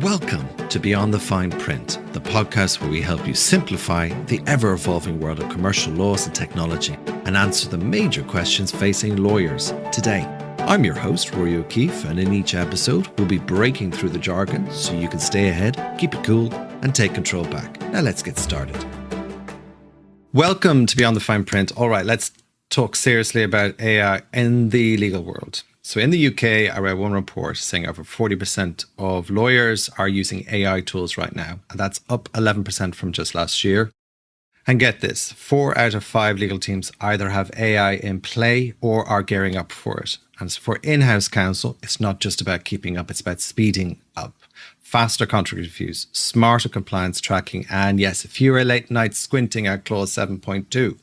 Welcome to Beyond the Fine Print, the podcast where we help you simplify the ever-evolving world of commercial laws and technology and answer the major questions facing lawyers today. I'm your host, Rory O'Keefe, and in each episode, we'll be breaking through the jargon so you can stay ahead, keep it cool, and take control back. Now let's get started. Welcome to Beyond the Fine Print. All right, let's talk seriously about AI in the legal world. So in the UK, I read one report saying over 40% of lawyers are using AI tools right now. And that's up 11% from just last year. And get this, 4 out of 5 legal teams either have AI in play or are gearing up for it. And so for in-house counsel, it's not just about keeping up, it's about speeding up. Faster contract reviews, smarter compliance tracking, and yes, fewer late nights squinting at clause 7.2.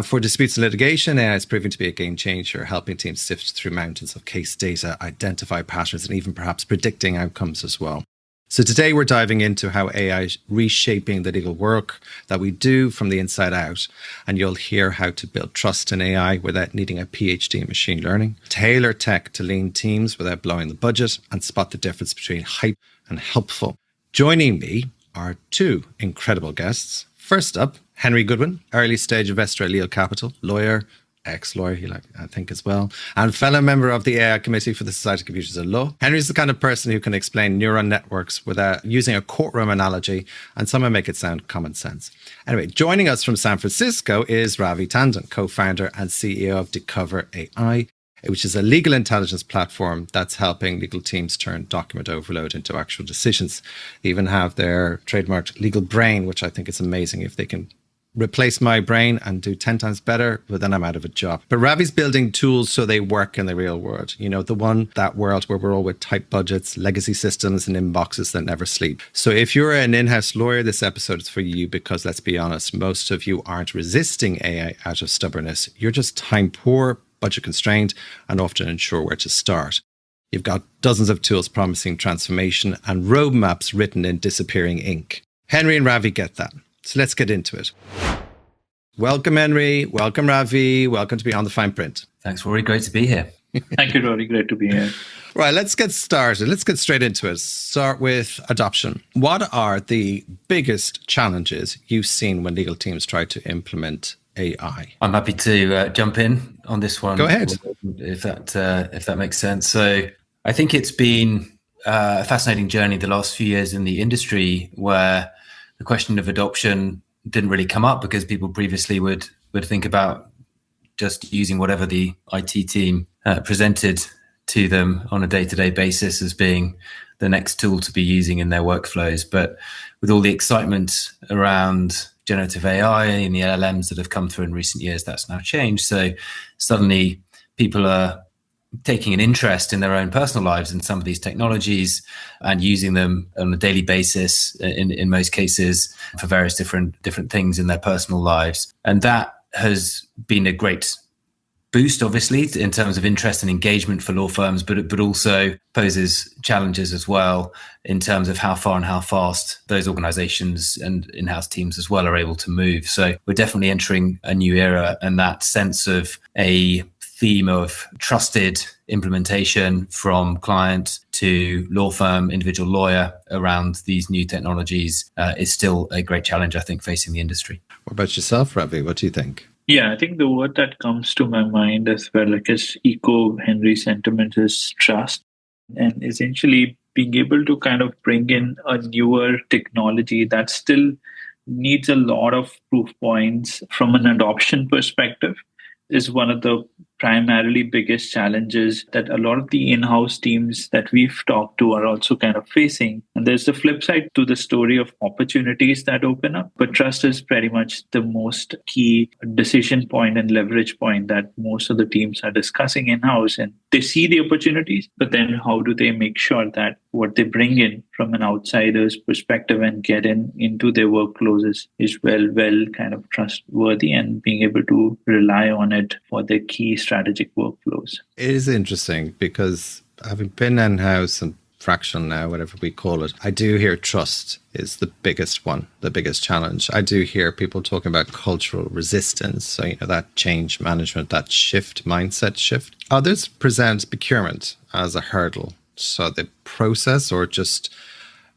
For disputes and litigation, AI is proving to be a game changer, helping teams sift through mountains of case data, identify patterns, and even perhaps predicting outcomes as well. So today we're diving into how AI is reshaping the legal work that we do from the inside out. And you'll hear how to build trust in AI without needing a PhD in machine learning, tailor tech to lean teams without blowing the budget, and spot the difference between hype and helpful. Joining me are 2 incredible guests. First up, Henry Goodwin, early stage investor at Leo Capital, lawyer, ex-lawyer, I think as well, and fellow member of the AI Committee for the Society of Computers and Law. Henry's the kind of person who can explain neural networks without using a courtroom analogy and somehow make it sound common sense. Anyway, joining us from San Francisco is Ravi Tandon, co-founder and CEO of DecoverAI, which is a legal intelligence platform that's helping legal teams turn document overload into actual decisions. They even have their trademarked legal brain, which I think is amazing. If they can replace my brain and do 10 times better, but then I'm out of a job. But Ravi's building tools so they work in the real world. You know, that world where we're all with tight budgets, legacy systems, and inboxes that never sleep. So if you're an in-house lawyer, this episode is for you because, let's be honest, most of you aren't resisting AI out of stubbornness. You're just time poor, budget constrained, and often unsure where to start. You've got dozens of tools promising transformation and roadmaps written in disappearing ink. Henry and Ravi get that. So let's get into it. Welcome, Henry. Welcome, Ravi. Welcome to Beyond the Fine Print. Thanks, Rory. Great to be here. Thank you, Rory. Great to be here. Right, let's get started. Let's get straight into it. Start with adoption. What are the biggest challenges you've seen when legal teams try to implement AI? I'm happy to jump in on this one. Go ahead. If that makes sense. So I think it's been a fascinating journey the last few years in the industry where the question of adoption didn't really come up because people previously would think about just using whatever the IT team presented to them on a day-to-day basis as being the next tool to be using in their workflows. But with all the excitement around generative AI and the LLMs that have come through in recent years, that's now changed. So suddenly people are taking an interest in their own personal lives in some of these technologies and using them on a daily basis in most cases for various different things in their personal lives. And that has been a great boost, obviously, in terms of interest and engagement for law firms, but also poses challenges as well in terms of how far and how fast those organizations and in-house teams as well are able to move. So we're definitely entering a new era, and that sense of a theme of trusted implementation from client to law firm, individual lawyer around these new technologies is still a great challenge, I think, facing the industry. What about yourself, Ravi? What do you think? Yeah, I think the word that comes to my mind as well, like as echo Henry's sentiment, is trust. And essentially being able to kind of bring in a newer technology that still needs a lot of proof points from an adoption perspective is one of the primarily biggest challenges that a lot of the in-house teams that we've talked to are also kind of facing. And there's the flip side to the story of opportunities that open up. But trust is pretty much the most key decision point and leverage point that most of the teams are discussing in-house. And they see the opportunities, but then how do they make sure that what they bring in from an outsider's perspective and get into their workflows is well kind of trustworthy and being able to rely on it for their key strategic workflows. It is interesting because having been in-house and fractional now, whatever we call it, I do hear trust is the biggest one, the biggest challenge. I do hear people talking about cultural resistance. So, that change management, that shift, mindset shift. Others present procurement as a hurdle. So the process or just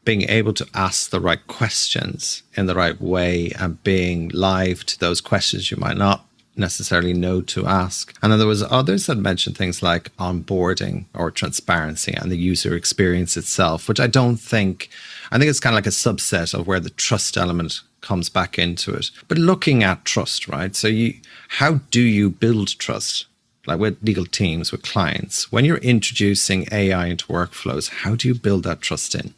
being able to ask the right questions in the right way and being live to those questions you might not necessarily know to ask. And then there was others that mentioned things like onboarding or transparency and the user experience itself, which I think it's kind of like a subset of where the trust element comes back into it. But looking at trust, right? So how do you build trust? Like with legal teams, with clients, when you're introducing AI into workflows, how do you build that trust in?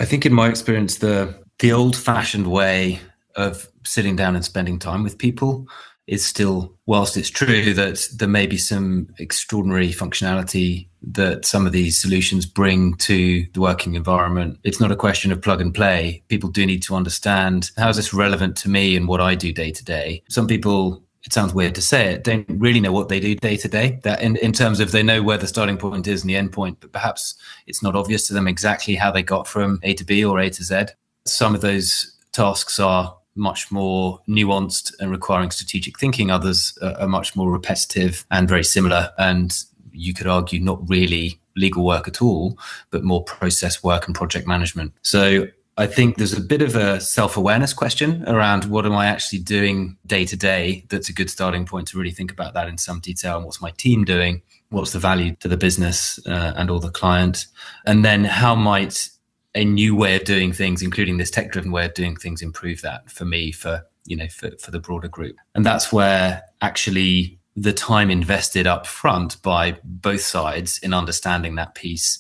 I think in my experience, the old-fashioned way of sitting down and spending time with people is still, whilst it's true that there may be some extraordinary functionality that some of these solutions bring to the working environment, it's not a question of plug and play. People do need to understand, how is this relevant to me and what I do day to day? Some people, it sounds weird to say it, don't really know what they do day to day. That in terms of they know where the starting point is and the end point, but perhaps it's not obvious to them exactly how they got from A to B or A to Z. Some of those tasks are much more nuanced and requiring strategic thinking. Others are much more repetitive and very similar. And you could argue not really legal work at all, but more process work and project management. So I think there's a bit of a self-awareness question around what am I actually doing day to day. That's a good starting point to really think about that in some detail. And what's my team doing? What's the value to the business and or the client? And then how might a new way of doing things, including this tech-driven way of doing things, improve that for me, for the broader group? And that's where actually the time invested up front by both sides in understanding that piece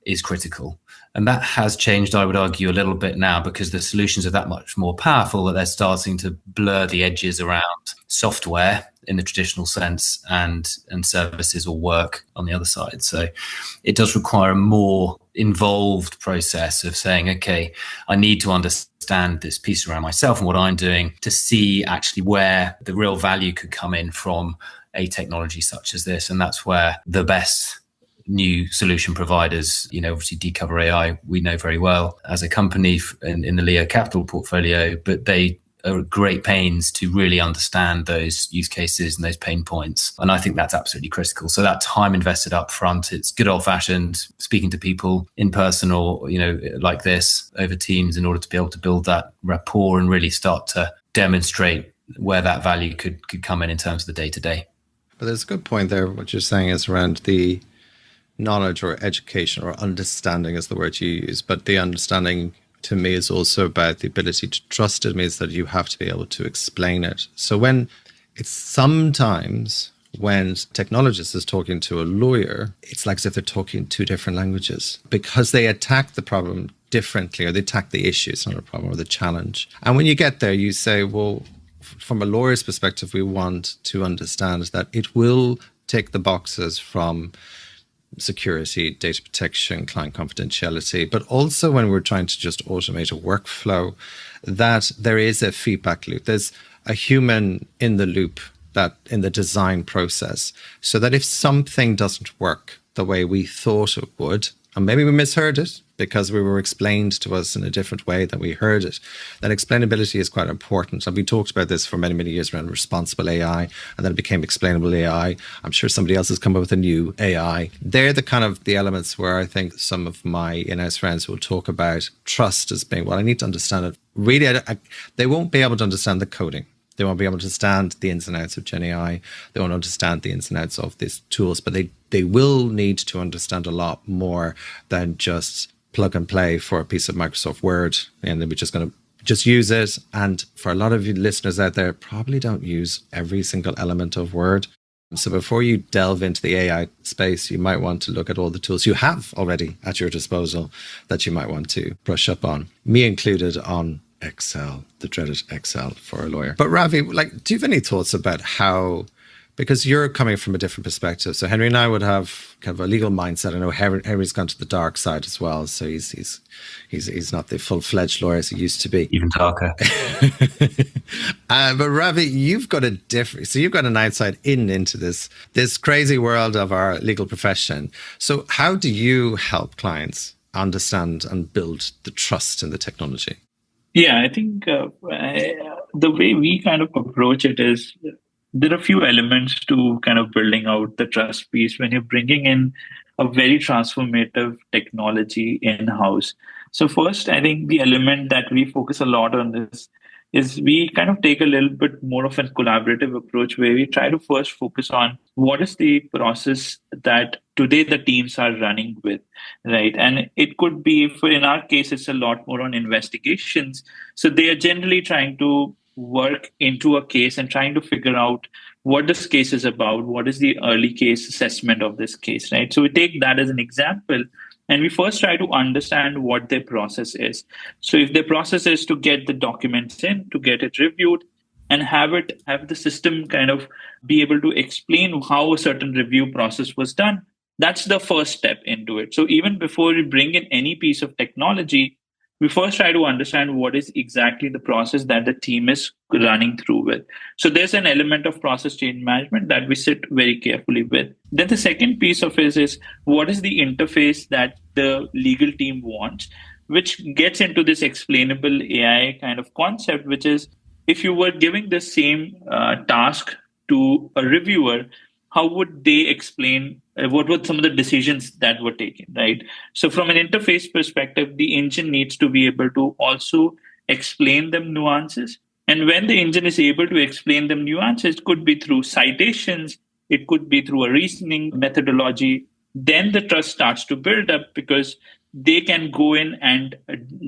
is critical. And that has changed, I would argue, a little bit now because the solutions are that much more powerful that they're starting to blur the edges around software in the traditional sense and services or work on the other side. So it does require a more involved process of saying, okay, I need to understand this piece around myself and what I'm doing to see actually where the real value could come in from a technology such as this. And that's where the best new solution providers, obviously DecoverAI, we know very well as a company in the Leo Capital portfolio, but they are at great pains to really understand those use cases and those pain points. And I think that's absolutely critical. So that time invested up front, it's good old fashioned speaking to people in person or, like this over Teams in order to be able to build that rapport and really start to demonstrate where that value could come in terms of the day to day. But there's a good point there. What you're saying is around the knowledge or education or understanding is the word you use, but the understanding to me is also about the ability to trust. It means that you have to be able to explain it. So when technologist is talking to a lawyer, it's like as if they're talking two different languages because they attack the problem differently, or they attack the issue. It's not a problem, or the challenge. And when you get there, you say, well, from a lawyer's perspective, we want to understand that it will tick the boxes from security, data protection, client confidentiality, but also when we're trying to just automate a workflow, that there is a feedback loop. There's a human in the loop that in the design process, so that if something doesn't work the way we thought it would, and maybe we misheard it because we were explained to us in a different way than we heard it, then explainability is quite important. And we talked about this for many, many years around responsible AI, and then it became explainable AI. I'm sure somebody else has come up with a new AI. They're the elements where I think some of my in-house friends will talk about trust as being, well, I need to understand it. Really, they won't be able to understand the coding. They won't be able to understand the ins and outs of Gen AI. They won't understand the ins and outs of these tools, but they will need to understand a lot more than just plug and play for a piece of Microsoft Word, and then we're just going to just use it. And for a lot of you listeners out there, probably don't use every single element of Word. So before you delve into the AI space, you might want to look at all the tools you have already at your disposal that you might want to brush up on, me included, on Excel, the dreaded Excel for a lawyer. But Ravi, do you have any thoughts about how, because you're coming from a different perspective. So Henry and I would have kind of a legal mindset. I know Henry's gone to the dark side as well. So he's not the full-fledged lawyer as he used to be. Even darker. But Ravi, you've got an outside in into this crazy world of our legal profession. So how do you help clients understand and build the trust in the technology? Yeah, I think the way we kind of approach it is there are a few elements to kind of building out the trust piece when you're bringing in a very transformative technology in-house. So first, I think the element that we focus a lot on this is we kind of take a little bit more of a collaborative approach where we try to first focus on what is the process that today the teams are running with, right? And it could be, for in our case, it's a lot more on investigations. So they are generally trying to work into a case and trying to figure out what this case is about, what is the early case assessment of this case, right? So we take that as an example. And we first try to understand what their process is. So if their process is to get the documents in, to get it reviewed, and have the system kind of be able to explain how a certain review process was done, that's the first step into it. So even before we bring in any piece of technology, we first try to understand what is exactly the process that the team is running through with. So there's an element of process change management that we sit very carefully with. Then the second piece of it is what is the interface that the legal team wants, which gets into this explainable AI kind of concept, which is if you were giving the same task to a reviewer, how would they explain what were some of the decisions that were taken, right? So from an interface perspective, the engine needs to be able to also explain them nuances. And when the engine is able to explain them nuances, it could be through citations, it could be through a reasoning methodology, then the trust starts to build up because they can go in and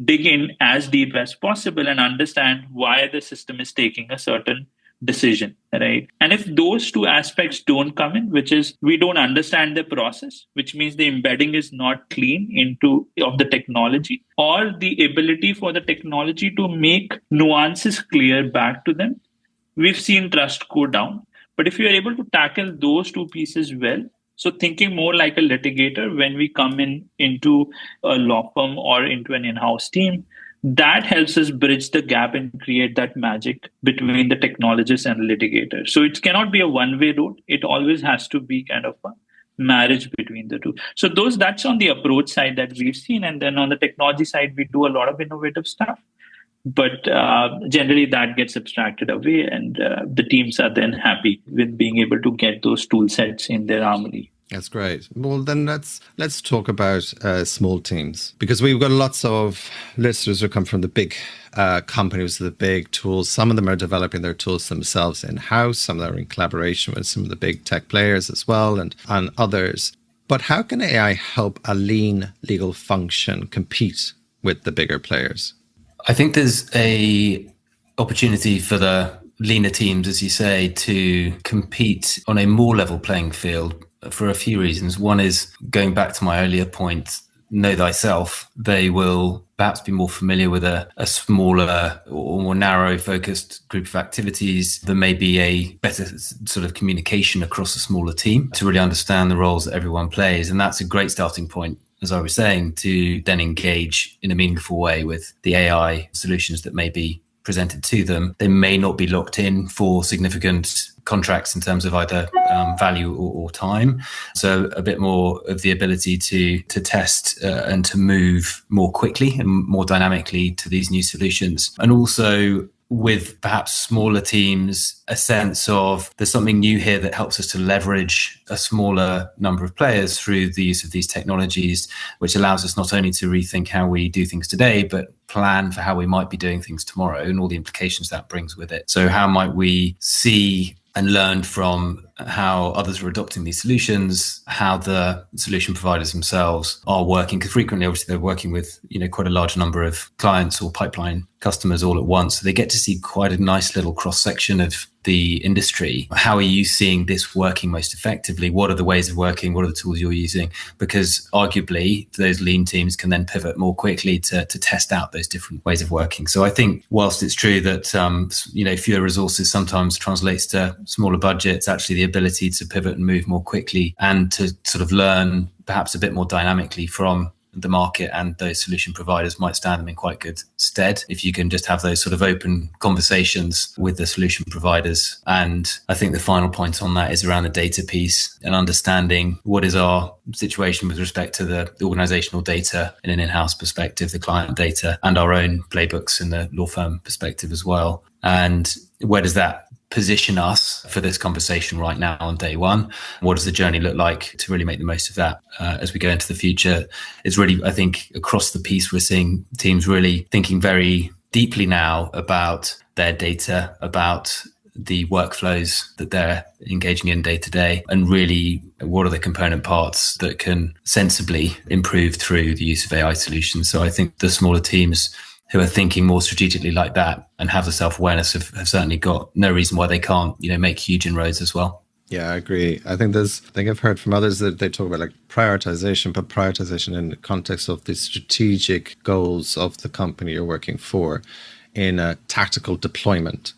dig in as deep as possible and understand why the system is taking a certain decision, right? And if those two aspects don't come in, which is we don't understand the process, which means the embedding is not clean of the technology, or the ability for the technology to make nuances clear back to them, we've seen trust go down. But if you're able to tackle those two pieces well, so thinking more like a litigator when we come into a law firm or into an in-house team, that helps us bridge the gap and create that magic between the technologist and the litigator. So it cannot be a one-way road. It always has to be kind of a marriage between the two. So that's on the approach side that we've seen. And then on the technology side, we do a lot of innovative stuff. But generally that gets abstracted away and the teams are then happy with being able to get those tool sets in their armory. That's great. Well, then let's talk about small teams, because we've got lots of listeners who come from the big companies, the big tools. Some of them are developing their tools themselves in-house. Some of them are in collaboration with some of the big tech players as well and others. But how can AI help a lean legal function compete with the bigger players? I think there's a opportunity for the leaner teams, as you say, to compete on a more level playing field for a few reasons. One is, going back to my earlier point, know thyself. They will perhaps be more familiar with a smaller or more narrow focused group of activities. There may be a better sort of communication across a smaller team to really understand the roles that everyone plays. And that's a great starting point, as I was saying, to then engage in a meaningful way with the AI solutions that may be presented to them. They may not be locked in for significant contracts in terms of either value or time. So a bit more of the ability to test and to move more quickly and more dynamically to these new solutions. And also, with perhaps smaller teams, a sense of there's something new here that helps us to leverage a smaller number of players through the use of these technologies, which allows us not only to rethink how we do things today, but plan for how we might be doing things tomorrow and all the implications that brings with it. So how might we see and learn from how others are adopting these solutions, how the solution providers themselves are working, because frequently, obviously, they're working with quite a large number of clients or pipeline customers all at once. So they get to see quite a nice little cross-section of the industry. How are you seeing this working most effectively? What are the ways of working? What are the tools you're using? Because arguably, those lean teams can then pivot more quickly to test out those different ways of working. So I think whilst it's true that fewer resources sometimes translates to smaller budgets, actually the ability to pivot and move more quickly and to sort of learn perhaps a bit more dynamically from the market and those solution providers might stand them in quite good stead if you can just have those sort of open conversations with the solution providers. And I think the final point on that is around the data piece and understanding what is our situation with respect to the organizational data in an in-house perspective, the client data, and our own playbooks in the law firm perspective as well. And where does that position us for this conversation right now on day one? What does the journey look like to really make the most of that as we go into the future? It's really, I think, across the piece, we're seeing teams really thinking very deeply now about their data, about the workflows that they're engaging in day to day, and really what are the component parts that can sensibly improve through the use of AI solutions. So I think the smaller teams who are thinking more strategically like that and have the self-awareness have certainly got no reason why they can't, make huge inroads as well. Yeah, I agree. I think I've heard from others that they talk about like prioritization, but prioritization in the context of the strategic goals of the company you're working for in a tactical deployment,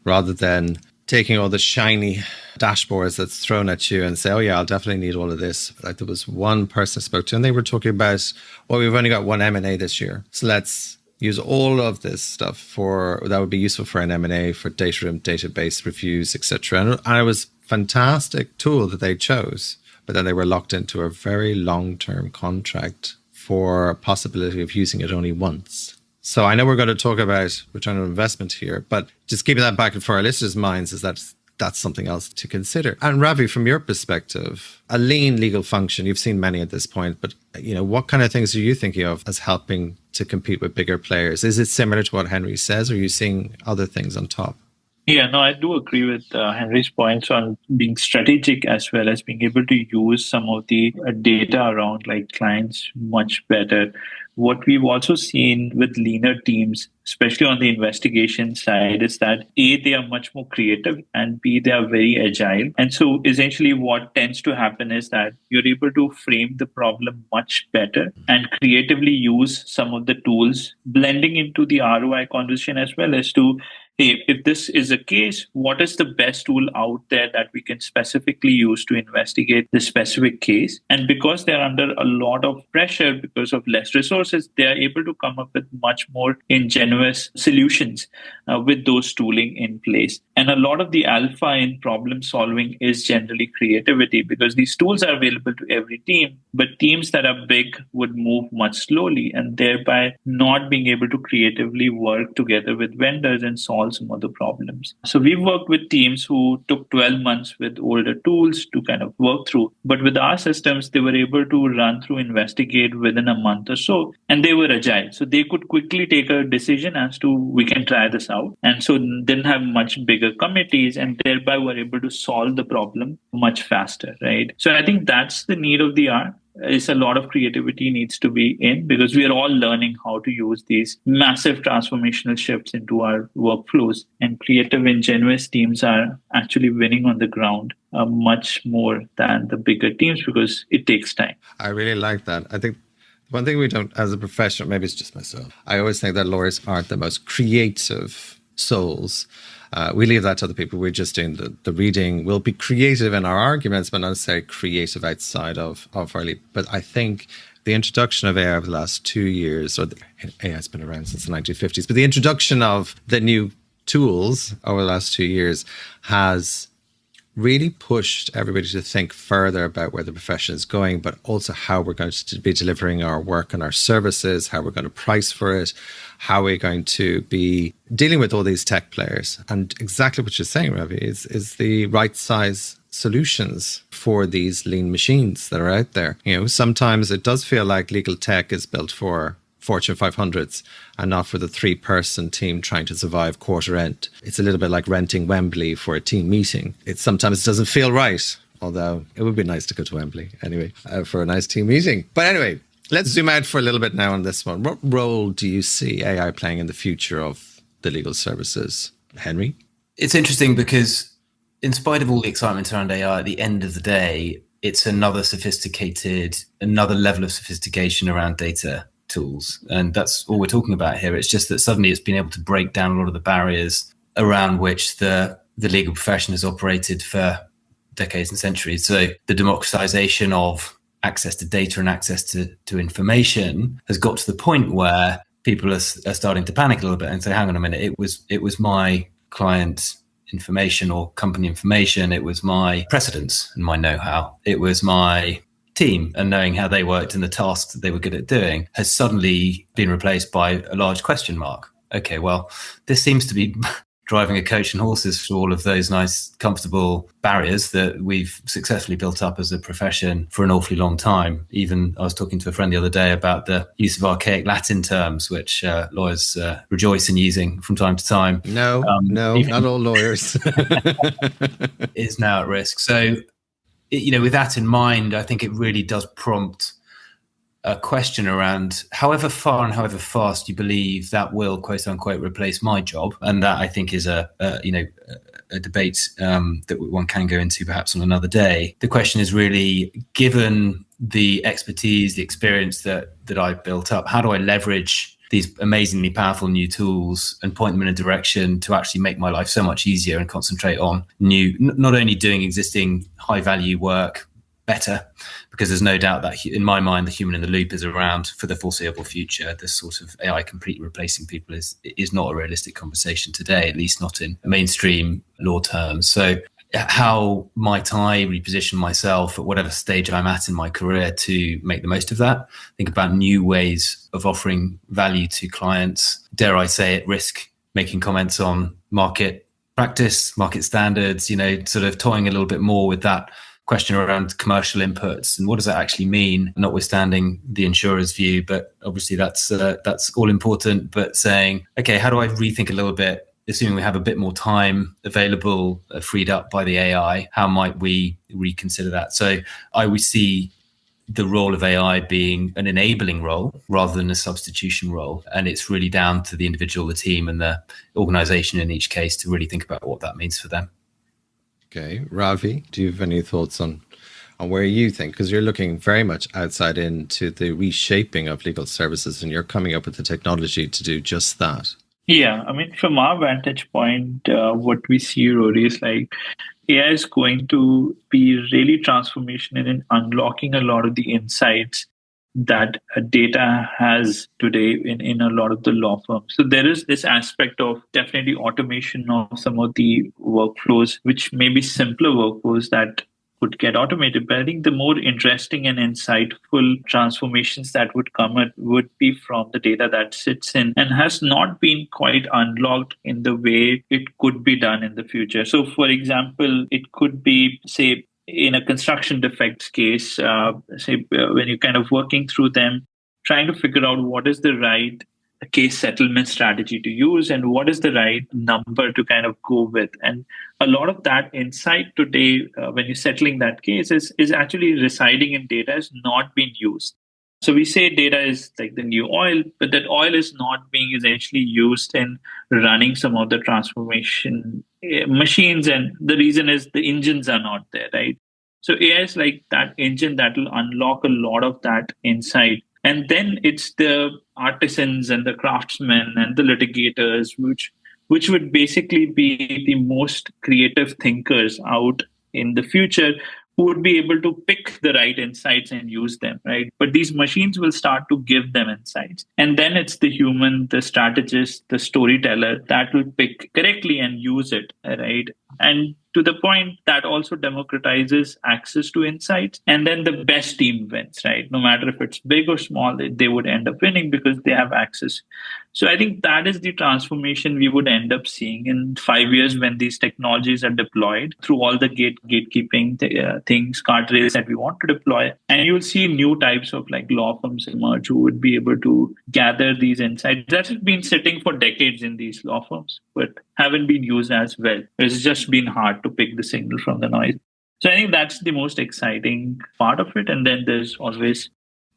rather than taking all the shiny dashboards that's thrown at you and say, oh yeah, I'll definitely need all of this. Like there was one person I spoke to and they were talking about, well, we've only got one M&A this year. So let's use all of this stuff that would be useful for an M&A, for data room, database reviews, etc. And it was a fantastic tool that they chose, but then they were locked into a very long-term contract for a possibility of using it only once. So I know we're going to talk about return on investment here, but just keeping that back for our listeners' minds is that's something else to consider. And Ravi, from your perspective, a lean legal function, you've seen many at this point, but what kind of things are you thinking of as helping to compete with bigger players? Is it similar to what Henry says, or are you seeing other things on top? Yeah, no, I do agree with Henry's points on being strategic as well as being able to use some of the data around like clients much better. What we've also seen with leaner teams, especially on the investigation side, is that A, they are much more creative, and B, they are very agile. And so essentially what tends to happen is that you're able to frame the problem much better and creatively use some of the tools, blending into the ROI conversation as well as to, hey, if this is a case, what is the best tool out there that we can specifically use to investigate the specific case? And because they're under a lot of pressure because of less resources, they are able to come up with much more ingenuous solutions with those tooling in place. And a lot of the alpha in problem solving is generally creativity, because these tools are available to every team, but teams that are big would move much slowly and thereby not being able to creatively work together with vendors and solve some of the problems. So we've worked with teams who took 12 months with older tools to kind of work through. But with our systems, they were able to run through, investigate within a month or so. And they were agile. So they could quickly take a decision as to, we can try this out. And so didn't have much bigger committees and thereby were able to solve the problem much faster, right? So I think that's the need of the hour. Is a lot of creativity needs to be in, because we are all learning how to use these massive transformational shifts into our workflows, and creative, ingenuous teams are actually winning on the ground much more than the bigger teams, because it takes time. I really like that. I think one thing we don't, as a professional, maybe it's just myself, I always think that lawyers aren't the most creative souls. We leave that to other people. We're just doing the reading. We'll be creative in our arguments, but not necessarily creative outside of our leap. But I think the introduction of AI over the last 2 years, AI has been around since the 1950s, but the introduction of the new tools over the last 2 years has really pushed everybody to think further about where the profession is going, but also how we're going to be delivering our work and our services, how we're going to price for it, how we're going to be dealing with all these tech players. And exactly what you're saying, Ravi, is the right size solutions for these lean machines that are out there. Sometimes it does feel like legal tech is built for Fortune 500s and not for the 3-person team trying to survive quarter end. It's a little bit like renting Wembley for a team meeting. Sometimes it doesn't feel right, although it would be nice to go to Wembley anyway for a nice team meeting. But anyway, let's zoom out for a little bit now on this one. What role do you see AI playing in the future of the legal services? Henry? It's interesting because in spite of all the excitement around AI, at the end of the day, it's another level of sophistication around data tools. And that's all we're talking about here. It's just that suddenly it's been able to break down a lot of the barriers around which the legal profession has operated for decades and centuries. So the democratization of access to data and access to information has got to the point where people are starting to panic a little bit and say, hang on a minute, it was my client information or company information. It was my precedents and my know-how. It was my team and knowing how they worked and the tasks that they were good at doing has suddenly been replaced by a large question mark. Okay, well, this seems to be driving a coach and horses through all of those nice, comfortable barriers that we've successfully built up as a profession for an awfully long time. Even I was talking to a friend the other day about the use of archaic Latin terms, which lawyers rejoice in using from time to time. No, not all lawyers. Is now at risk. So, with that in mind, I think it really does prompt a question around however far and however fast you believe that will, quote unquote, replace my job. And that, I think, is a debate that one can go into perhaps on another day. The question is really, given the expertise, the experience that I've built up, how do I leverage these amazingly powerful new tools and point them in a direction to actually make my life so much easier and concentrate on not only doing existing high value work better, because there's no doubt that in my mind the human in the loop is around for the foreseeable future. This sort of AI completely replacing people is not a realistic conversation today, at least not in mainstream law terms. So how might I reposition myself at whatever stage I'm at in my career to make the most of that? Think about new ways of offering value to clients, dare I say, at risk making comments on market practice, market standards, sort of toying a little bit more with that question around commercial inputs and what does that actually mean, notwithstanding the insurer's view. But obviously that's all important, but saying, okay, how do I rethink a little bit, assuming we have a bit more time available, freed up by the AI, how might we reconsider that? So I would see the role of AI being an enabling role rather than a substitution role. And it's really down to the individual, the team and the organization in each case to really think about what that means for them. Okay, Ravi, do you have any thoughts on where you think, because you're looking very much outside into the reshaping of legal services and you're coming up with the technology to do just that? Yeah, I mean, from our vantage point, what we see, Rory, is like AI is going to be really transformational in unlocking a lot of the insights that data has today in a lot of the law firms. So there is this aspect of definitely automation of some of the workflows, which may be simpler workflows that could get automated. But I think the more interesting and insightful transformations that would come would be from the data that sits in and has not been quite unlocked in the way it could be done in the future. So, for example, it could be, say, in a construction defects case, when you're kind of working through them, trying to figure out what is the right case settlement strategy to use and what is the right number to kind of go with. And a lot of that insight today, when you're settling that case, is actually residing in data, has not been used. So we say data is like the new oil, but that oil is not being essentially used in running some of the transformation machines. And the reason is the engines are not there, right? So AI is like that engine that will unlock a lot of that insight. And then it's the artisans and the craftsmen and the litigators, which would basically be the most creative thinkers out in the future, who would be able to pick the right insights and use them, right? But these machines will start to give them insights. And then it's the human, the strategist, the storyteller that will pick correctly and use it, right? And to the point that also democratizes access to insights. And then the best team wins, right? No matter if it's big or small, they would end up winning because they have access. So I think that is the transformation we would end up seeing in 5 years when these technologies are deployed through all the gatekeeping things, guardrails that we want to deploy. And you'll see new types of like law firms emerge who would be able to gather these insights that have been sitting for decades in these law firms, but haven't been used as well. It's just been hard to pick the signal from the noise. So I think that's the most exciting part of it. And then there's always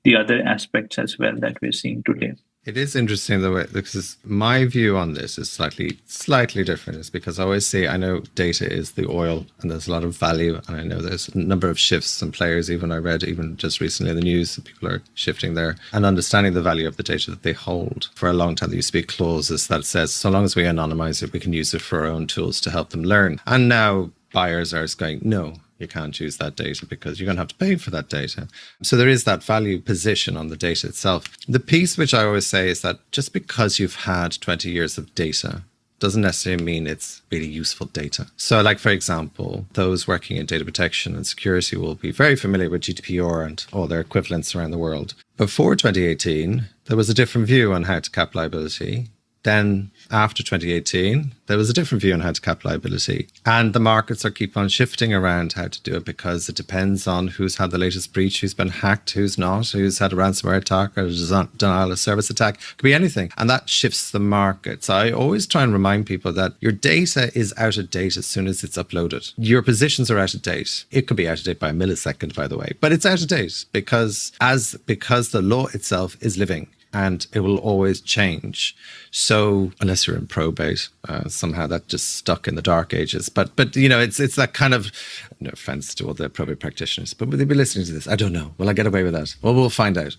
the other aspects as well that we're seeing today. It is interesting the way, because my view on this is slightly different. Is because I always say I know data is the oil and there's a lot of value, and I know there's a number of shifts and players. Even I read just recently in the news, people are shifting there and understanding the value of the data that they hold. For a long time, there used to be clauses that says so long as we anonymize it, we can use it for our own tools to help them learn. And now buyers are going, no, you can't use that data because you're going to have to pay for that data. So there is that value position on the data itself. The piece which I always say is that just because you've had 20 years of data doesn't necessarily mean it's really useful data. So like, for example, those working in data protection and security will be very familiar with GDPR and all their equivalents around the world. Before 2018, there was a different view on how to cap liability. Then after 2018, there was a different view on how to cap liability. And the markets are keep on shifting around how to do it because it depends on who's had the latest breach, who's been hacked, who's not, who's had a ransomware attack or a denial of service attack. It could be anything. And that shifts the market. So I always try and remind people that your data is out of date as soon as it's uploaded. Your positions are out of date. It could be out of date by a millisecond, by the way, but it's out of date because the law itself is living. And it will always change. So unless you're in probate, somehow that just stuck in the dark ages. But it's that kind of, no offense to all the probate practitioners, but would they be listening to this? I don't know. Will I get away with that? Well, we'll find out.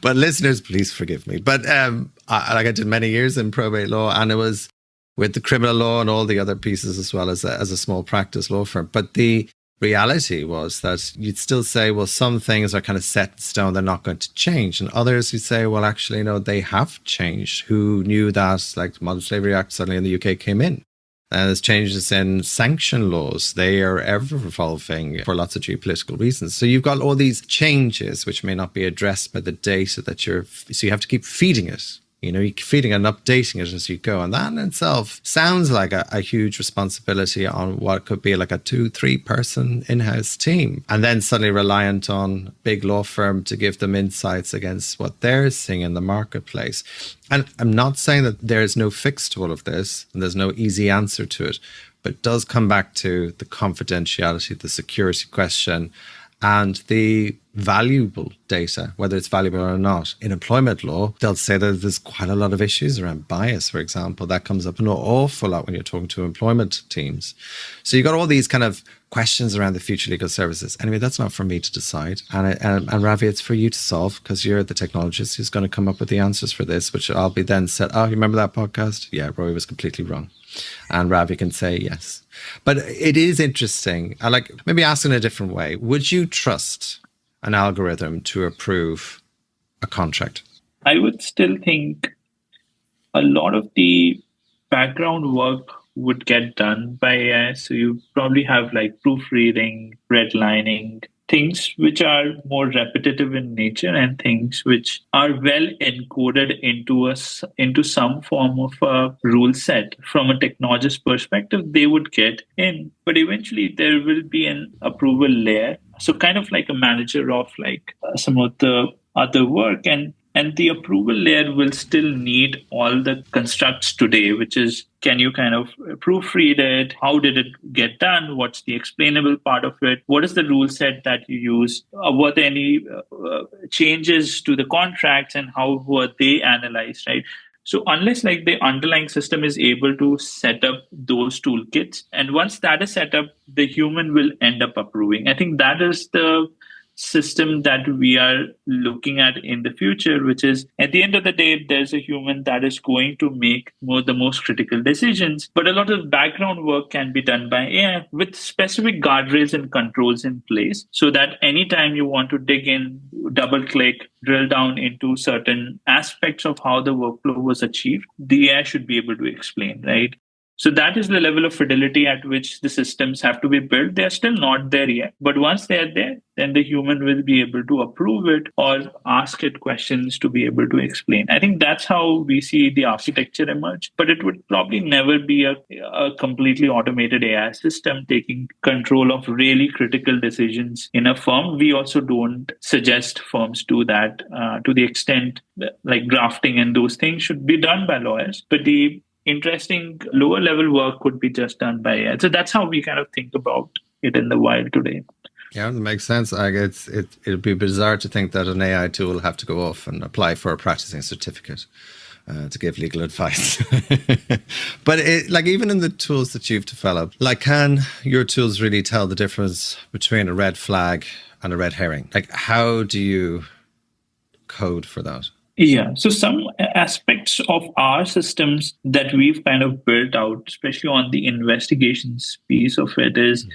But listeners, please forgive me. But I did many years in probate law, and it was with the criminal law and all the other pieces as well as a small practice law firm. But the reality was that you'd still say, well, some things are kind of set in stone, they're not going to change. And others you'd say, well, actually, no, they have changed. Who knew that? Like the Modern Slavery Act suddenly in the UK came in. And there's changes in sanction laws. They are ever evolving for lots of geopolitical reasons. So you've got all these changes which may not be addressed by the data that so you have to keep feeding it. You're feeding and updating it as you go. And that in itself sounds like a huge responsibility on what could be like a 2-3 person in-house team. And then suddenly reliant on a big law firm to give them insights against what they're seeing in the marketplace. And I'm not saying that there's no fix to all of this and there's no easy answer to it, but it does come back to the confidentiality, the security question, and the valuable data, whether it's valuable or not. In employment law, they'll say that there's quite a lot of issues around bias, for example. That comes up an awful lot when you're talking to employment teams. So you've got all these kind of questions around the future legal services. Anyway, that's not for me to decide. And Ravi, it's for you to solve because you're the technologist who's going to come up with the answers for this, which I'll be then said, oh, you remember that podcast? Yeah, Roy was completely wrong. And Ravi can say yes. But it is interesting. I like maybe ask in a different way. Would you trust an algorithm to approve a contract? I would still think a lot of the background work would get done by AI. So you probably have like proofreading, redlining, things which are more repetitive in nature and things which are well encoded into some form of a rule set. From a technologist perspective, they would get in, but eventually there will be an approval layer. So kind of like a manager of like some of the other work, and the approval layer will still need all the constructs today, which is, can you kind of proofread it? How did it get done? What's the explainable part of it? What is the rule set that you use? Were there any changes to the contracts and how were they analyzed, right? So unless like the underlying system is able to set up those toolkits, and once that is set up, the human will end up approving. I think that is the system that we are looking at in the future, which is at the end of the day, there's a human that is going to make the most critical decisions. But a lot of background work can be done by AI with specific guardrails and controls in place so that anytime you want to dig in, double click, drill down into certain aspects of how the workflow was achieved, the AI should be able to explain, right? So that is the level of fidelity at which the systems have to be built. They are still not there yet. But once they are there, then the human will be able to approve it or ask it questions to be able to explain. I think that's how we see the architecture emerge. But it would probably never be a completely automated AI system taking control of really critical decisions in a firm. We also don't suggest firms do that to the extent that, like drafting and those things should be done by lawyers. But the interesting lower level work could be just done by AI. So that's how we kind of think about it in the wild today. Yeah, that makes sense. It'd be bizarre to think that an AI tool will have to go off and apply for a practicing certificate to give legal advice. But even in the tools that you've developed, can your tools really tell the difference between a red flag and a red herring? How do you code for that? Yeah. So some aspects of our systems that we've kind of built out, especially on the investigations piece of it, is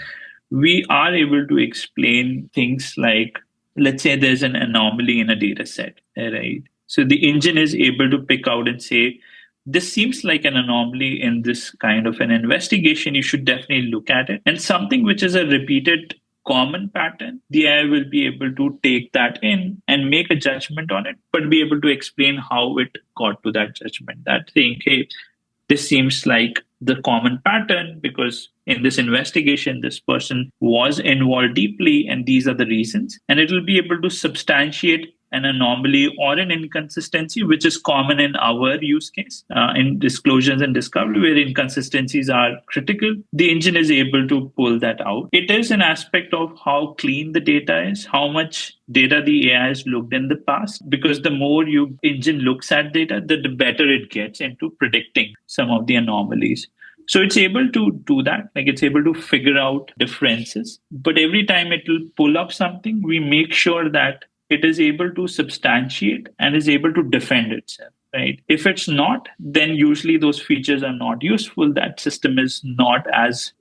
we are able to explain things like, let's say there's an anomaly in a data set, right? So the engine is able to pick out and say, this seems like an anomaly in this kind of an investigation. You should definitely look at it. And something which is a repeated common pattern, the AI will be able to take that in and make a judgment on it, but be able to explain how it got to that judgment. That saying, hey, this seems like the common pattern because in this investigation, this person was involved deeply, and these are the reasons. And it will be able to substantiate an anomaly or an inconsistency, which is common in our use case in disclosures and discovery, where inconsistencies are critical. The engine is able to pull that out. It is an aspect of how clean the data is, how much data the AI has looked in the past, because the more your engine looks at data, the better it gets into predicting some of the anomalies. So it's able to do that, like it's able to figure out differences. But every time it will pull up something, we make sure that it is able to substantiate and is able to defend itself, right? If it's not, then usually those features are not useful. That system is not as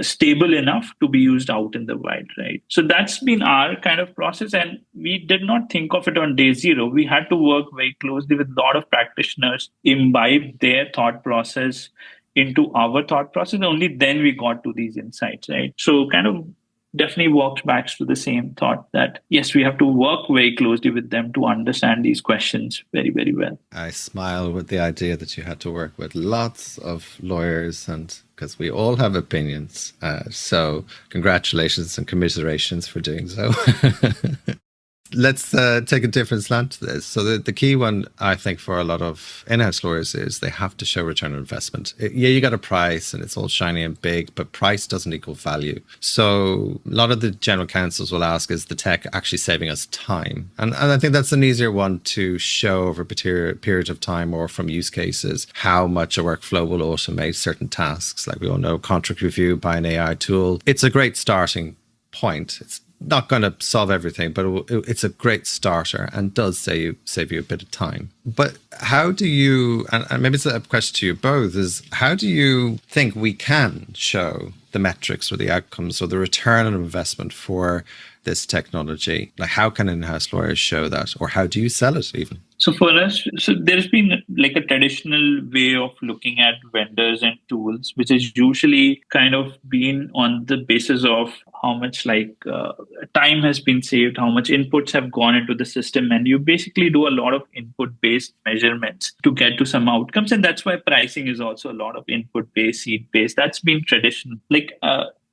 stable enough to be used out in the wild, right? So that's been our kind of process. And we did not think of it on day zero. We had to work very closely with a lot of practitioners, imbibe their thought process into our thought process. Only then we got to these insights, right? So kind of definitely walks back to the same thought that, yes, we have to work very closely with them to understand these questions very, very well. I smile with the idea that you had to work with lots of lawyers, and because we all have opinions. So congratulations and commiserations for doing so. Let's take a different slant to this. So the key one, I think, for a lot of in-house lawyers is they have to show return on investment. You got a price and it's all shiny and big, but price doesn't equal value. So a lot of the general counsels will ask, is the tech actually saving us time? And I think that's an easier one to show over a period of time or from use cases, how much a workflow will automate certain tasks. Like we all know, contract review by an AI tool. It's a great starting point. It's not going to solve everything, but it's a great starter and does save you a bit of time. But how do you, and maybe it's a question to you both, is how do you think we can show the metrics or the outcomes or the return on investment for this technology? Like, how can in-house lawyers show that, or how do you sell it even? So for us, there's been like a traditional way of looking at vendors and tools, which is usually kind of been on the basis of how much time has been saved, how much inputs have gone into the system. And you basically do a lot of input-based measurements to get to some outcomes. And that's why pricing is also a lot of input-based, seed-based. That's been traditional.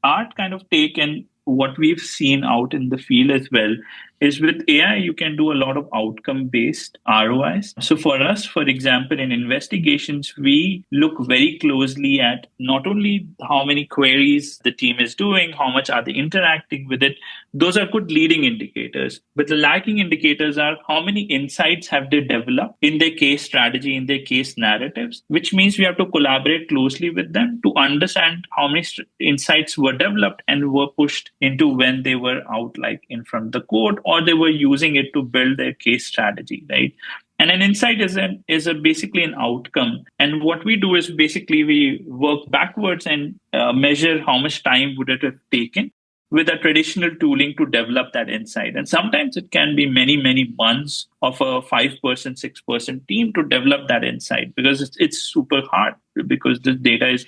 Our kind of take, and what we've seen out in the field as well, is with AI, you can do a lot of outcome-based ROIs. So for us, for example, in investigations, we look very closely at not only how many queries the team is doing, how much are they interacting with it. Those are good leading indicators. But the lagging indicators are how many insights have they developed in their case strategy, in their case narratives, which means we have to collaborate closely with them to understand how many insights were developed and were pushed into when they were out in front of the court, or they were using it to build their case strategy, right? And an insight is basically an outcome. And what we do is basically we work backwards and measure how much time would it have taken with a traditional tooling to develop that insight. And sometimes it can be many, many months of a 5-person, 6-person team to develop that insight, because it's super hard, because the data is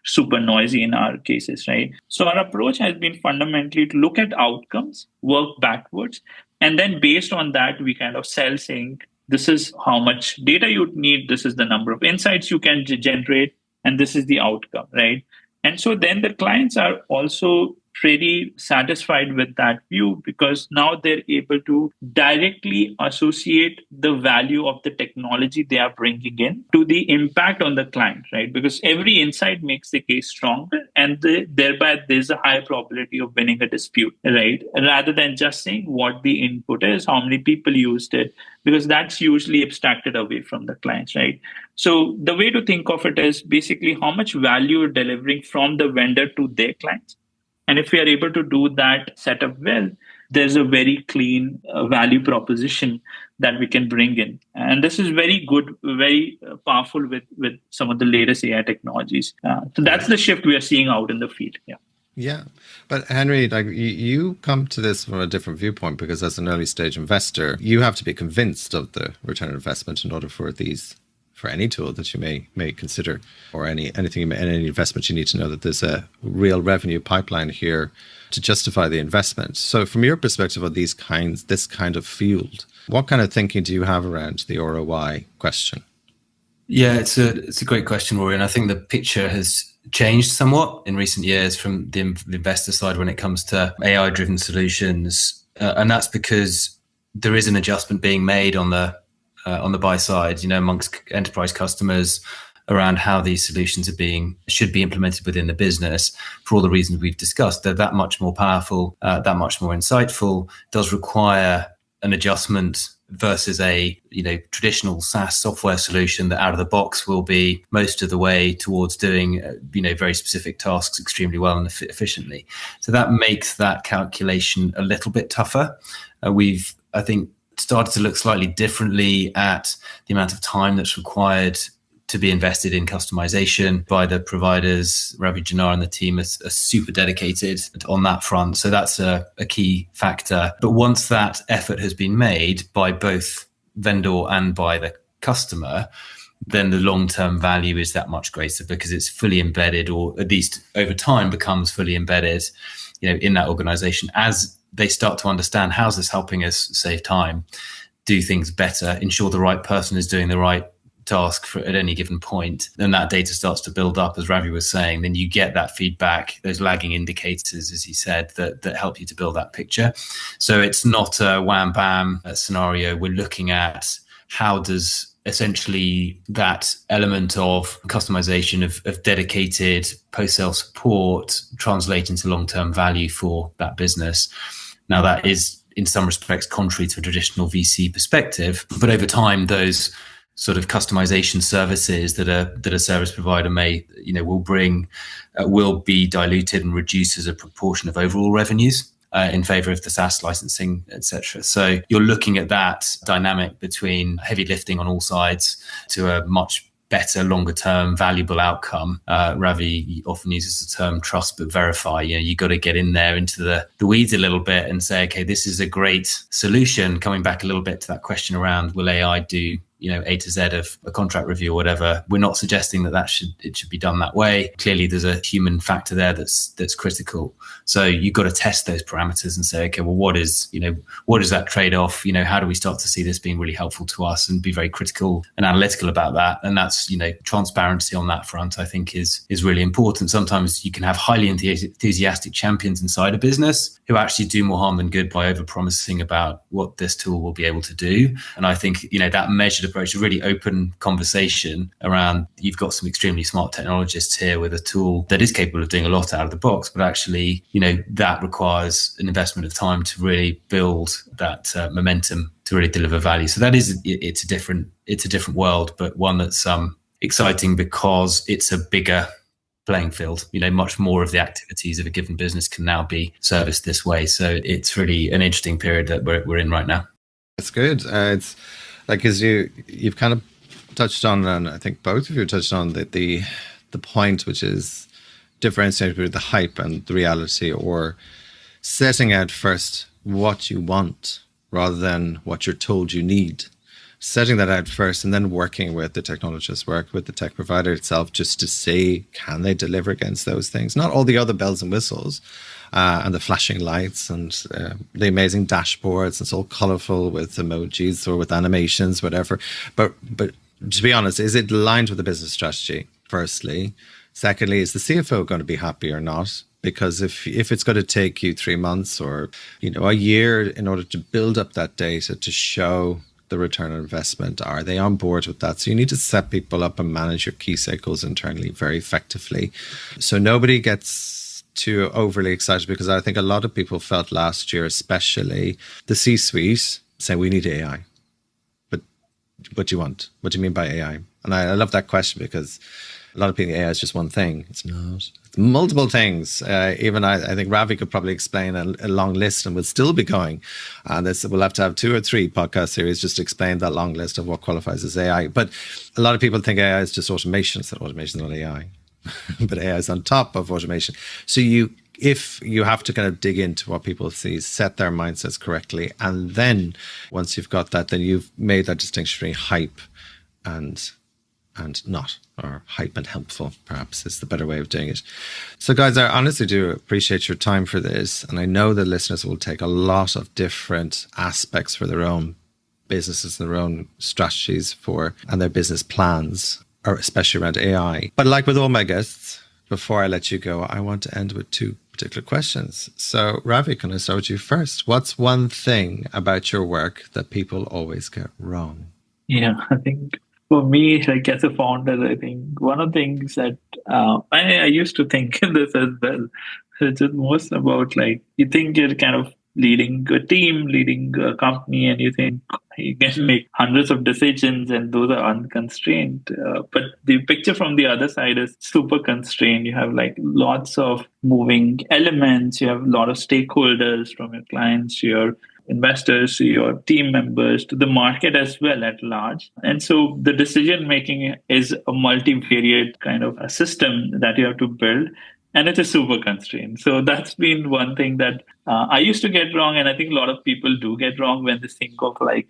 super noisy in our cases, right? So our approach has been fundamentally to look at outcomes, work backwards, and then based on that, we kind of sell saying, this is how much data you need, this is the number of insights you can generate, and this is the outcome, right? And so then the clients are also pretty satisfied with that view, because now they're able to directly associate the value of the technology they are bringing in to the impact on the client, right? Because every insight makes the case stronger, and thereby there's a high probability of winning a dispute, right? Rather than just saying what the input is, how many people used it, because that's usually abstracted away from the clients, right? So the way to think of it is basically how much value you're delivering from the vendor to their clients. And if we are able to do that setup well, there's a very clean value proposition that we can bring in. And this is very good, very powerful with some of the latest AI technologies. So that's the shift we are seeing out in the field. Yeah. Yeah. But Henry, you come to this from a different viewpoint, because as an early stage investor, you have to be convinced of the return on investment in order for these for any tool that you may consider, or any investment, you need to know that there's a real revenue pipeline here to justify the investment. So from your perspective of this kind of field, what kind of thinking do you have around the ROI question? Yeah, it's a great question, Rory, and I think the picture has changed somewhat in recent years from the investor side when it comes to AI-driven solutions, and that's because there is an adjustment being made on the buy side, amongst enterprise customers around how these solutions should be implemented within the business. For all the reasons we've discussed, they're that much more powerful, that much more insightful, does require an adjustment versus a traditional SaaS software solution that out of the box will be most of the way towards doing very specific tasks extremely well and efficiently. So that makes that calculation a little bit tougher. We've, I think, started to look slightly differently at the amount of time that's required to be invested in customization by the providers. Ravi Tandon and the team are super dedicated on that front. So that's a key factor. But once that effort has been made by both vendor and by the customer, then the long-term value is that much greater because it's fully embedded, or at least over time becomes fully embedded, in that organization. As they start to understand, how's this helping us save time, do things better, ensure the right person is doing the right task at any given point, then that data starts to build up, as Ravi was saying. Then you get that feedback, those lagging indicators, as he said, that help you to build that picture. So it's not a wham bam scenario. We're looking at how does essentially that element of customization of dedicated post-sale support translate into long-term value for that business. Now that is in some respects contrary to a traditional VC perspective, but over time those sort of customization services that a service provider will be diluted and reduced as a proportion of overall revenues in favor of the SaaS licensing, etc. So you're looking at that dynamic between heavy lifting on all sides to a much better, longer term, valuable outcome. Ravi often uses the term trust but verify. You got to get in there into the weeds a little bit and say, okay, this is a great solution. Coming back a little bit to that question around, will AI do A to Z of a contract review or whatever? We're not suggesting that it should be done that way. Clearly, there's a human factor there that's critical. So you've got to test those parameters and say, okay, well, what is that trade-off? How do we start to see this being really helpful to us, and be very critical and analytical about that? And that's transparency on that front, I think, is really important. Sometimes you can have highly enthusiastic champions inside a business who actually do more harm than good by over-promising about what this tool will be able to do. And I think that measured approach, a really open conversation around, you've got some extremely smart technologists here with a tool that is capable of doing a lot out of the box, but actually, that requires an investment of time to really build that momentum to really deliver value. So it's a different world, but one that's exciting because it's a bigger playing field. Much more of the activities of a given business can now be serviced this way. So it's really an interesting period that we're in right now. That's good. It's like, as you've kind of touched on, and I think both of you touched on the point, which is differentiating between the hype and the reality, or setting out first what you want rather than what you're told you need. Setting that out first, and then working with the technologist, work with the tech provider itself, just to see, can they deliver against those things? Not all the other bells and whistles and the flashing lights and the amazing dashboards. It's all colorful with emojis or with animations, whatever. But to be honest, is it aligned with the business strategy? Firstly. Secondly, is the CFO going to be happy or not? Because if it's going to take you 3 months or a year in order to build up that data to show the return on investment, are they on board with that? So you need to set people up and manage your key cycles internally very effectively, so nobody gets too overly excited, because I think a lot of people felt last year, especially the C-suite, saying we need AI. But what do you want? What do you mean by AI? And I love that question, because a lot of people think AI is just one thing. It's not. It's multiple things. Even I think Ravi could probably explain a long list, and we'll still be going. And we'll have to have 2 or 3 podcast series just to explain that long list of what qualifies as AI. But a lot of people think AI is just automation. So automation is not AI. But AI is on top of automation. So if you have to kind of dig into what people see, set their mindsets correctly. And then once you've got that, then you've made that distinction between hype and and not, or hype and helpful, perhaps is the better way of doing it. So guys, I honestly do appreciate your time for this. And I know the listeners will take a lot of different aspects for their own businesses and their own strategies and their business plans, or especially around AI. But like with all my guests, before I let you go, I want to end with two particular questions. So Ravi, can I start with you first? What's one thing about your work that people always get wrong? Yeah, I think for me, like as a founder, I think one of the things that I used to think this as well, it's just most about like, you think you're kind of leading a team, leading a company, and you think you can make hundreds of decisions and those are unconstrained. But the picture from the other side is super constrained. You have like lots of moving elements. You have a lot of stakeholders, from your clients to your investors, to your team members, to the market as well at large. And so the decision making is a multivariate kind of a system that you have to build. And it is super constrained. So that's been one thing that I used to get wrong. And I think a lot of people do get wrong when they think of like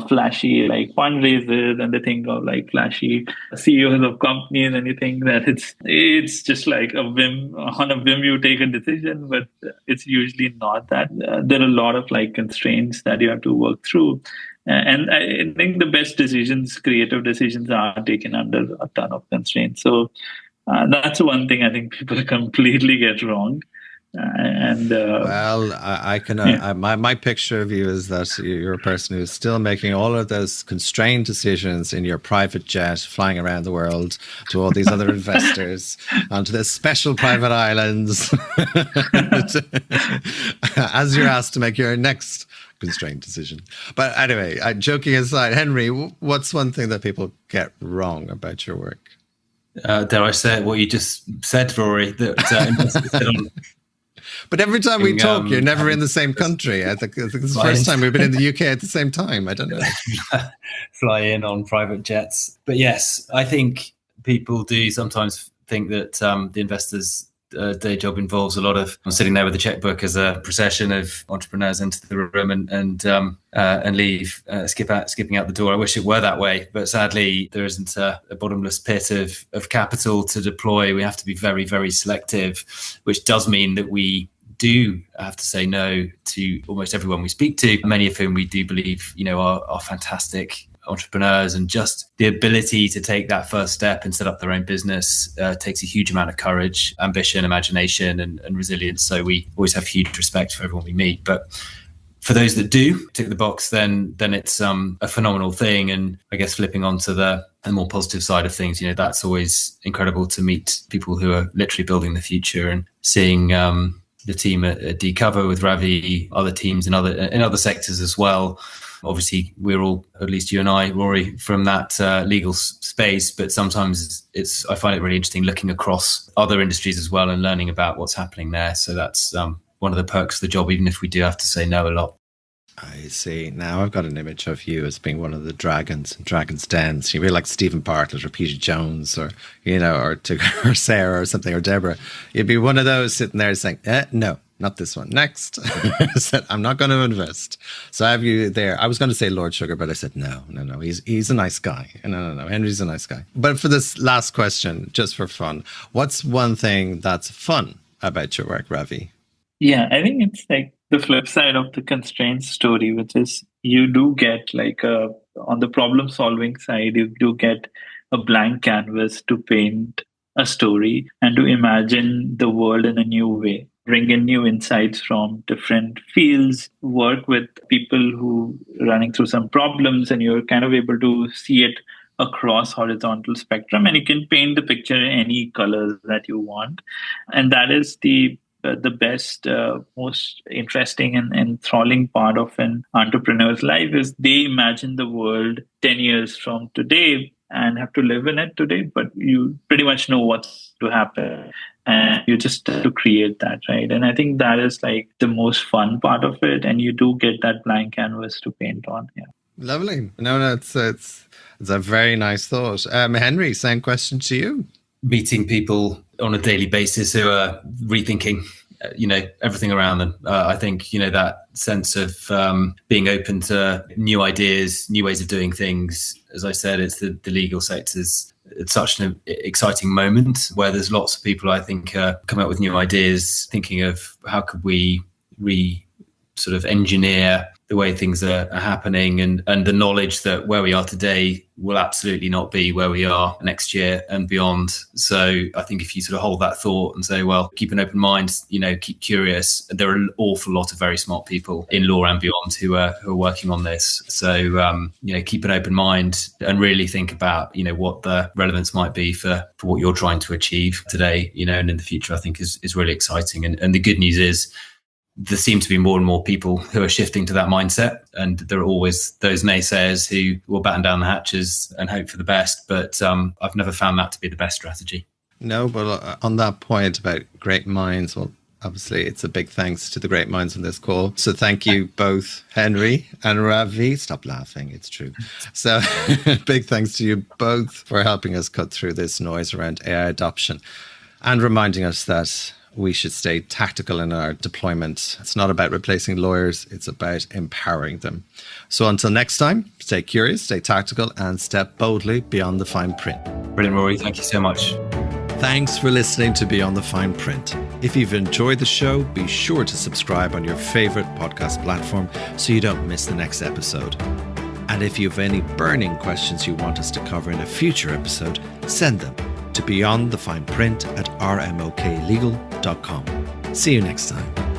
flashy like fundraisers, and they think of like flashy CEOs of companies, and you think that it's just like on a whim you take a decision, but it's usually not that. There are a lot of like constraints that you have to work through. And I think the best decisions, creative decisions, are taken under a ton of constraints. So that's one thing I think people completely get wrong. Well, I can. My picture of you is that you're a person who's still making all of those constrained decisions in your private jet, flying around the world to all these other investors onto the special private islands, as you're asked to make your next constrained decision. But anyway, joking aside, Henry, what's one thing that people get wrong about your work? Dare I say what you just said, Rory? That But every time we talk, you're never in the same country. I think it's the first time we've been in the UK at the same time. I don't know. Fly in on private jets. But yes, I think people do sometimes think that the investors' day job involves a lot of sitting there with a checkbook as a procession of entrepreneurs into the room and leave, skipping out the door. I wish it were that way, but sadly there isn't a bottomless pit of capital to deploy. We have to be very, very selective, which does mean that we do have to say no to almost everyone we speak to, many of whom we do believe, are fantastic entrepreneurs, and just the ability to take that first step and set up their own business takes a huge amount of courage, ambition, imagination, and resilience. So we always have huge respect for everyone we meet. But for those that do tick the box, then it's a phenomenal thing. And I guess flipping onto the more positive side of things, that's always incredible to meet people who are literally building the future, and seeing the team at Decover with Ravi, other teams in other sectors as well. Obviously, we're all, at least you and I, Rory, from that legal space, but sometimes I find it really interesting looking across other industries as well and learning about what's happening there. So that's one of the perks of the job, even if we do have to say no a lot. I see. Now I've got an image of you as being one of the dragons in Dragon's Dens. You'd be like Stephen Bartlett or Peter Jones or Sarah or something, or Deborah. You'd be one of those sitting there saying, no. Not this one. Next. I said, I'm not going to invest. So I have you there. I was going to say Lord Sugar, but I said, no. He's a nice guy. No. Henry's a nice guy. But for this last question, just for fun, what's one thing that's fun about your work, Ravi? Yeah, I think it's like the flip side of the constraint story, which is you do get like on the problem solving side, you do get a blank canvas to paint a story and to imagine the world in a new way. Bring in new insights from different fields, work with people who are running through some problems, and you're kind of able to see it across horizontal spectrum, and you can paint the picture in any colors that you want. And that is the best, most interesting and enthralling part of an entrepreneur's life, is they imagine the world 10 years from today and have to live in it today, but you pretty much know what's to happen. And you just have to create that, right? And I think that is like the most fun part of it. And you do get that blank canvas to paint on. Yeah. Lovely. No, it's a very nice thought. Henry, same question to you. Meeting people on a daily basis who are rethinking everything around them. I think, that sense of being open to new ideas, new ways of doing things. As I said, it's the legal sector's it's such an exciting moment where there's lots of people, I think, coming up with new ideas, thinking of how could we sort of engineer the way things are happening, and the knowledge that where we are today will absolutely not be where we are next year and beyond. So I think if you sort of hold that thought and say, well, keep an open mind, keep curious, there are an awful lot of very smart people in law and beyond who are working on this. So, keep an open mind and really think about, what the relevance might be for what you're trying to achieve today, and in the future, I think is really exciting. And the good news is, there seem to be more and more people who are shifting to that mindset, and there are always those naysayers who will batten down the hatches and hope for the best. But I've never found that to be the best strategy. No, but on that point about great minds, well, obviously it's a big thanks to the great minds on this call. So thank you both, Henry and Ravi. Stop laughing, it's true. So big thanks to you both for helping us cut through this noise around AI adoption and reminding us that we should stay tactical in our deployment. It's not about replacing lawyers, it's about empowering them. So until next time, stay curious, stay tactical, and step boldly beyond the fine print. Brilliant, Rory. Thank you so much. Thanks for listening to Beyond the Fine Print. If you've enjoyed the show, be sure to subscribe on your favorite podcast platform so you don't miss the next episode. And if you have any burning questions you want us to cover in a future episode, send them to beyondthefineprint@rmoklegal.com. See you next time.